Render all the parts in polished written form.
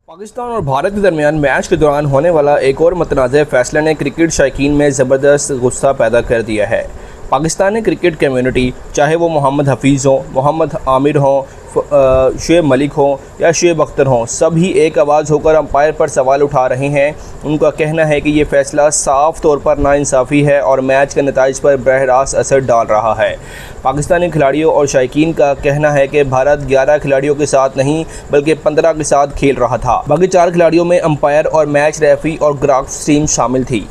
पाकिस्तान और भारत के दरमियान मैच के दौरान होने वाला एक और मुतनाज़ फैसले ने क्रिकेट शौकीन में ज़बरदस्त गुस्सा पैदा कर दिया है। पाकिस्तानी क्रिकेट कम्युनिटी, चाहे वो मोहम्मद हफीज़ हो, मोहम्मद आमिर हो, शुएब मलिक हो या शुएब अख्तर हो, सभी एक आवाज़ होकर अंपायर पर सवाल उठा रहे हैं। उनका कहना है कि ये फ़ैसला साफ़ तौर पर नाइंसाफ़ी है और मैच के नताइज पर बरह रास्त असर डाल रहा है। पाकिस्तानी खिलाड़ियों और शायकीन का कहना है कि भारत 11 खिलाड़ियों के साथ नहीं बल्कि 15 के साथ खेल रहा था। बाकी 4 खिलाड़ियों में अंपायर और मैच रेफरी और ग्राफ्स टीम शामिल थी।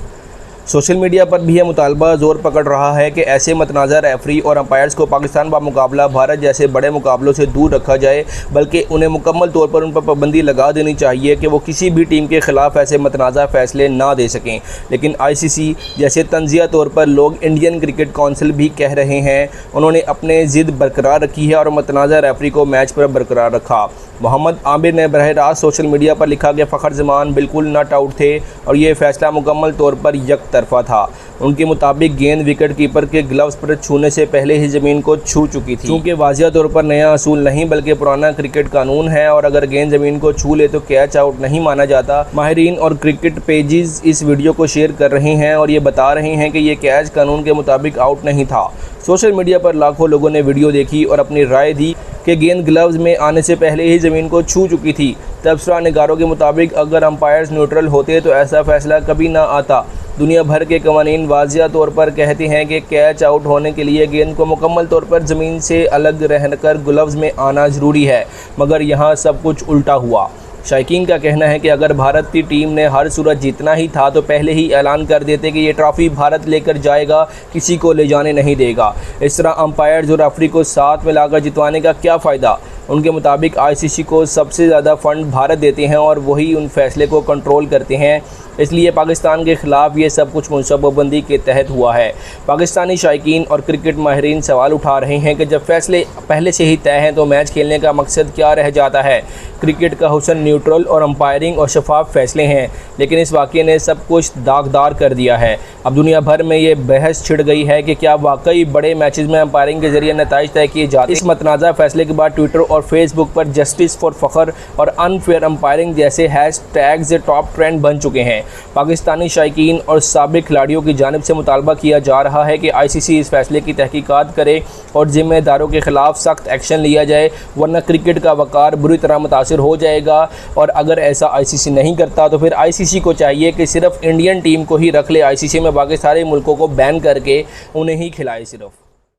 सोशल मीडिया पर भी यह मुतालबा ज़ोर पकड़ रहा है कि ऐसे मतनाज़ा रेफरी और अंपायर्स को पाकिस्तान मुकाबला भारत जैसे बड़े मुकाबलों से दूर रखा जाए, बल्कि उन्हें मुकम्मल तौर पर उन पर पाबंदी लगा देनी चाहिए कि वो किसी भी टीम के ख़िलाफ़ ऐसे मतनाज़ा फ़ैसले ना दे सकें। लेकिन ICC जैसे तंज़िया तौर पर लोग इंडियन क्रिकेट काउंसिल भी कह रहे हैं, उन्होंने अपने ज़िद बरकरार रखी है और मतनाज़ा रेफरी को मैच पर बरकरार रखा। मोहम्मद आमिर ने बरह रास्त सोशल मीडिया पर लिखा कि फ़खर जमान बिल्कुल नॉट आउट थे और ये फ़ैसला मुकम्मल तौर पर यकतरफ़ा था। उनके मुताबिक गेंद विकेट कीपर के ग्लव्स पर छूने से पहले ही ज़मीन को छू चुकी थी, क्योंकि वाज़िया तौर पर नया असूल नहीं बल्कि पुराना क्रिकेट कानून है और अगर गेंद ज़मीन को छू ले तो कैच आउट नहीं माना जाता। माहिरीन और क्रिकेट पेजेस इस वीडियो को शेयर कर रहे हैं और ये बता रहे हैं कि ये कैच कानून के मुताबिक आउट नहीं था। सोशल मीडिया पर लाखों लोगों ने वीडियो देखी और अपनी राय दी कि गेंद ग्लव्स में आने से पहले ही ज़मीन को छू चुकी थी। तबसरा निगारों के मुताबिक अगर अंपायर्स न्यूट्रल होते तो ऐसा फ़ैसला कभी ना आता। दुनिया भर के कवानीन वाज़िया तौर पर कहते हैं कि कैच आउट होने के लिए गेंद को मुकम्मल तौर पर ज़मीन से अलग रहकर ग्लव्स में आना ज़रूरी है, मगर यहाँ सब कुछ उल्टा हुआ। शायकीन का कहना है कि अगर भारत की टीम ने हर सूरत जीतना ही था तो पहले ही ऐलान कर देते कि ये ट्रॉफ़ी भारत लेकर जाएगा, किसी को ले जाने नहीं देगा। इस तरह अंपायर्स और रेफरी को साथ मिलाकर जितवाने का क्या फ़ायदा। उनके मुताबिक ICC को सबसे ज़्यादा फ़ंड भारत देते हैं और वही उन फैसले को कंट्रोल करते हैं, इसलिए पाकिस्तान के ख़िलाफ़ ये सब कुछ मनसूबाबंदी के तहत हुआ है। पाकिस्तानी शायकीन और क्रिकेट माहिरीन सवाल उठा रहे हैं कि जब फैसले पहले से ही तय हैं तो मैच खेलने का मकसद क्या रह जाता है। क्रिकेट का हुस्न न्यूट्रल और अंपायरिंग और शफाफ फैसले हैं, लेकिन इस वाक़े ने सब कुछ दागदार कर दिया है। अब दुनिया भर में ये बहस छिड़ गई है कि क्या वाकई बड़े मैचेस में अंपायरिंग के जरिए नताइज तय किए जाते हैं। इस मतनाज़ा फैसले के बाद ट्विटर और फेसबुक पर जस्टिस फॉर फ़खर और अनफेयर अंपायरिंग जैसे हैशटैग्स टॉप ट्रेंड बन चुके हैं। पाकिस्तानी शायकीन और साबिक खिलाड़ियों की जानिब से मुतालबा किया जा रहा है कि ICC इस फैसले की तहकीकात करे और ज़िम्मेदारों के ख़िलाफ़ सख्त एक्शन लिया जाए, वरना क्रिकेट का वक़ार बुरी तरह मुतासिर हो जाएगा। और अगर ऐसा ICC नहीं करता तो फिर ICC को चाहिए कि सिर्फ इंडियन टीम को ही रख ले ICC में, बाकी सारे मुल्कों को बैन करके उन्हें ही खिलाए सिर्फ।